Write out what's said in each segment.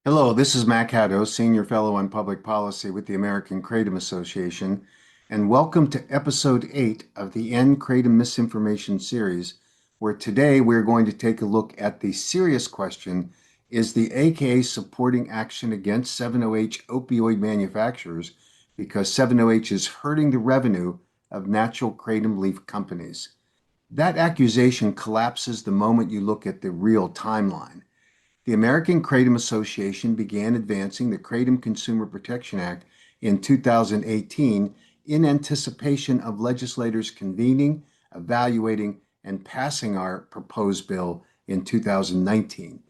Hello, this is Mac Haddo, Senior Fellow on Public Policy with the American Kratom Association, and welcome to Episode 8 of the End Kratom Misinformation series, where today we're going to take a look at the serious question: is the AKA supporting action against 7-OH opioid manufacturers because 7-OH is hurting the revenue of natural kratom leaf companies? That accusation collapses the moment you look at the real timeline. The American Kratom Association began advancing the Kratom Consumer Protection Act in 2018 in anticipation of legislators convening, evaluating, and passing our proposed bill in 2019.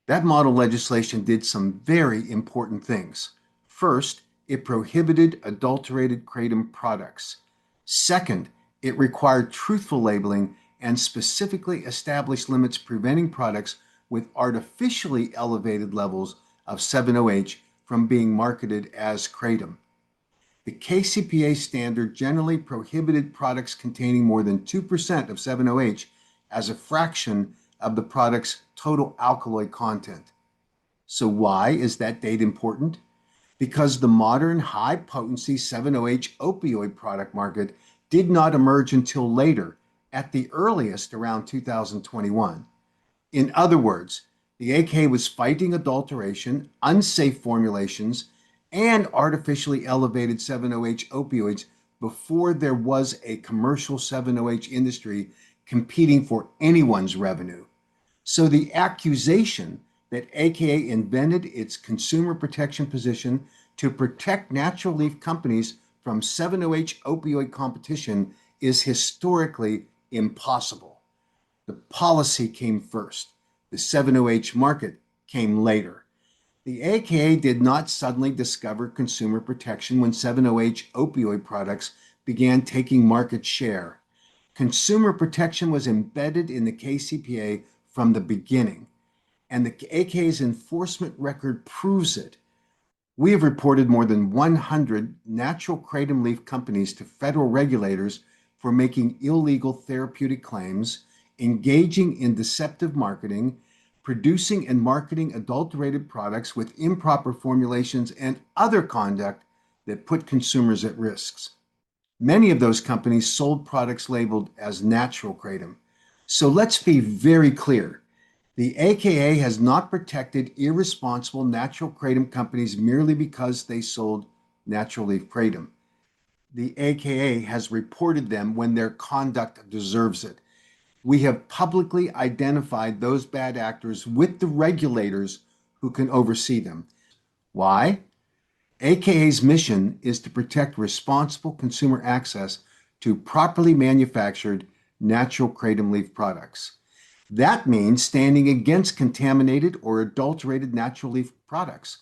That model legislation did some very important things. First, it prohibited adulterated kratom products. Second, it required truthful labeling and specifically established limits preventing products with artificially elevated levels of 7-OH from being marketed as kratom. The KCPA standard generally prohibited products containing more than 2% of 7-OH as a fraction of the product's total alkaloid content. So why is that date important? Because the modern high-potency 7-OH opioid product market did not emerge until later, at the earliest around 2021. In other words, the AK was fighting adulteration, unsafe formulations, and artificially elevated 7-OH opioids before there was a commercial 7-OH industry competing for anyone's revenue. So the accusation that AKA invented its consumer protection position to protect natural leaf companies from 7-OH opioid competition is historically impossible. The policy came first. The 7-OH market came later. The AKA did not suddenly discover consumer protection when 7-OH opioid products began taking market share. Consumer protection was embedded in the KCPA from the beginning, and the AKA's enforcement record proves it. We have reported more than 100 natural kratom leaf companies to federal regulators for making illegal therapeutic claims, engaging in deceptive marketing, producing and marketing adulterated products with improper formulations, and other conduct that put consumers at risks. Many of those companies sold products labeled as natural kratom. So let's be very clear. The AKA has not protected irresponsible natural kratom companies merely because they sold natural leaf kratom. The AKA has reported them when their conduct deserves it. We have publicly identified those bad actors with the regulators who can oversee them. Why? AKA's mission is to protect responsible consumer access to properly manufactured natural kratom leaf products. That means standing against contaminated or adulterated natural leaf products.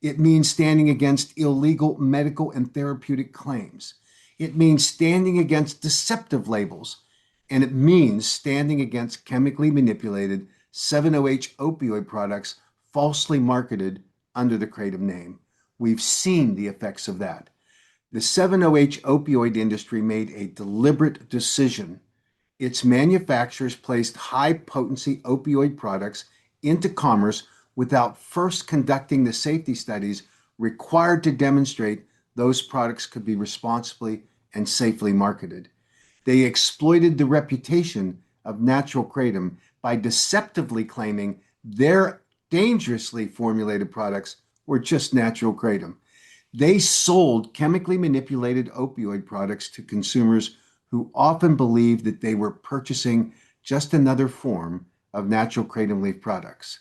It means standing against illegal medical and therapeutic claims. It means standing against deceptive labels. And it means standing against chemically manipulated 7-OH opioid products falsely marketed under the kratom name. We've seen the effects of that. The 7-OH opioid industry made a deliberate decision. Its manufacturers placed high-potency opioid products into commerce without first conducting the safety studies required to demonstrate those products could be responsibly and safely marketed. They exploited the reputation of natural kratom by deceptively claiming their dangerously formulated products were just natural kratom. They sold chemically manipulated opioid products to consumers who often believed that they were purchasing just another form of natural kratom leaf products.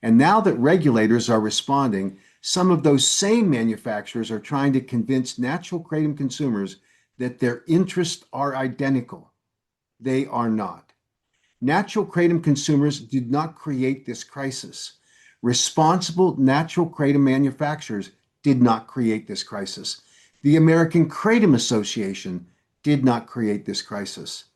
And now that regulators are responding, some of those same manufacturers are trying to convince natural kratom consumers that their interests are identical. They are not. Natural kratom consumers did not create this crisis. Responsible natural kratom manufacturers did not create this crisis. The American Kratom Association did not create this crisis.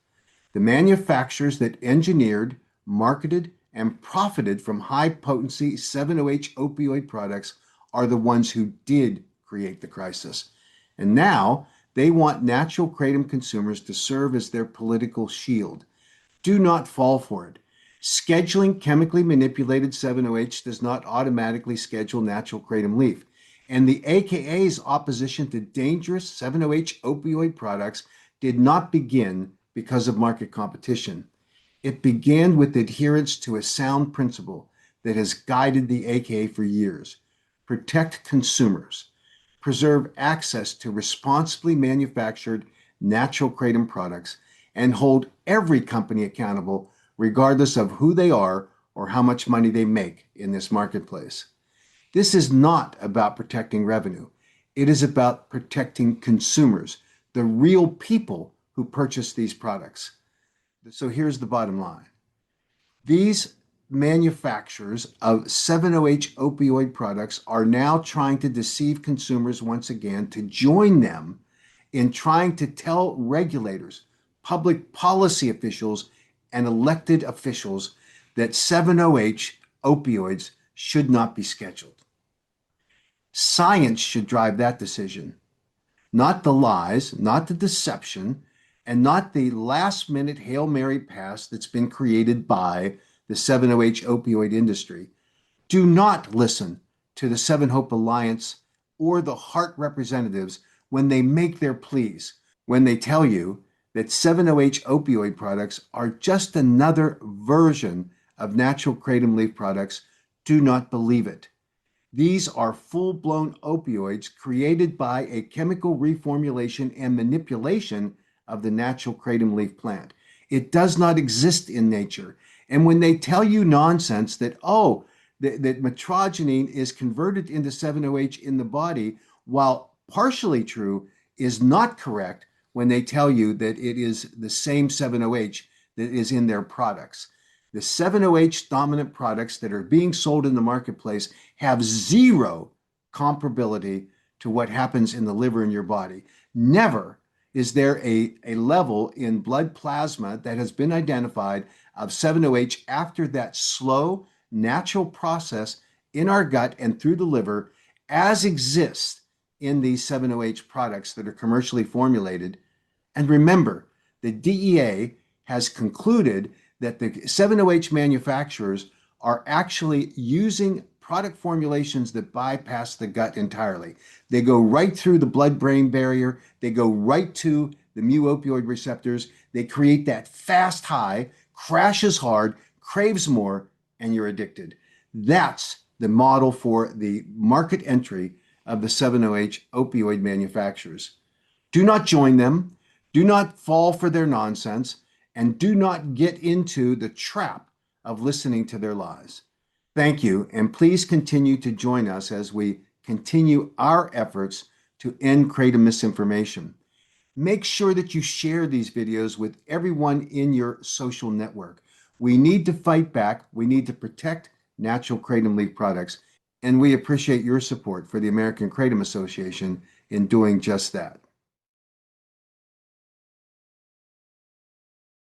The manufacturers that engineered, marketed, and profited from high-potency 7-OH opioid products are the ones who did create the crisis. And now they want natural kratom consumers to serve as their political shield. Do not fall for it. Scheduling chemically manipulated 7-OH does not automatically schedule natural kratom leaf. And the AKA's opposition to dangerous 7-OH opioid products did not begin because of market competition. It began with adherence to a sound principle that has guided the AKA for years: protect consumers, preserve access to responsibly manufactured natural kratom products, and hold every company accountable, regardless of who they are or how much money they make in this marketplace. This is not about protecting revenue. It is about protecting consumers, the real people who purchase these products. So here's the bottom line. These manufacturers of 7-OH opioid products are now trying to deceive consumers once again to join them in trying to tell regulators, public policy officials, and elected officials that 7-OH opioids should not be scheduled. Science should drive that decision, not the lies, not the deception, and not the last minute Hail Mary pass that's been created by the 7-OH opioid industry. Do not listen to the Seven Hope Alliance or the Heart representatives when they make their pleas, when they tell you that 7-OH opioid products are just another version of natural kratom leaf products. Do not believe it. These are full-blown opioids created by a chemical reformulation and manipulation of the natural kratom leaf plant. It does not exist in nature. And when they tell you nonsense that, that metrogenine is converted into 7-OH in the body, while partially true, is not correct when they tell you that it is the same 7-OH that is in their products. The 7-OH dominant products that are being sold in the marketplace have zero comparability to what happens in the liver in your body. Never is there a level in blood plasma that has been identified of 7-OH after that slow, natural process in our gut and through the liver as exists in these 7-OH products that are commercially formulated. And remember, the DEA has concluded that the 7-OH manufacturers are actually using product formulations that bypass the gut entirely. They go right through the blood-brain barrier. They go right to the mu-opioid receptors. They create that fast high, crashes hard, craves more, and you're addicted. That's the model for the market entry of the 7-OH opioid manufacturers. Do not join them. Do not fall for their nonsense. And do not get into the trap of listening to their lies. Thank you, and please continue to join us as we continue our efforts to end kratom misinformation. Make sure that you share these videos with everyone in your social network. We need to fight back. We need to protect natural kratom leaf products, and we appreciate your support for the American Kratom Association in doing just that.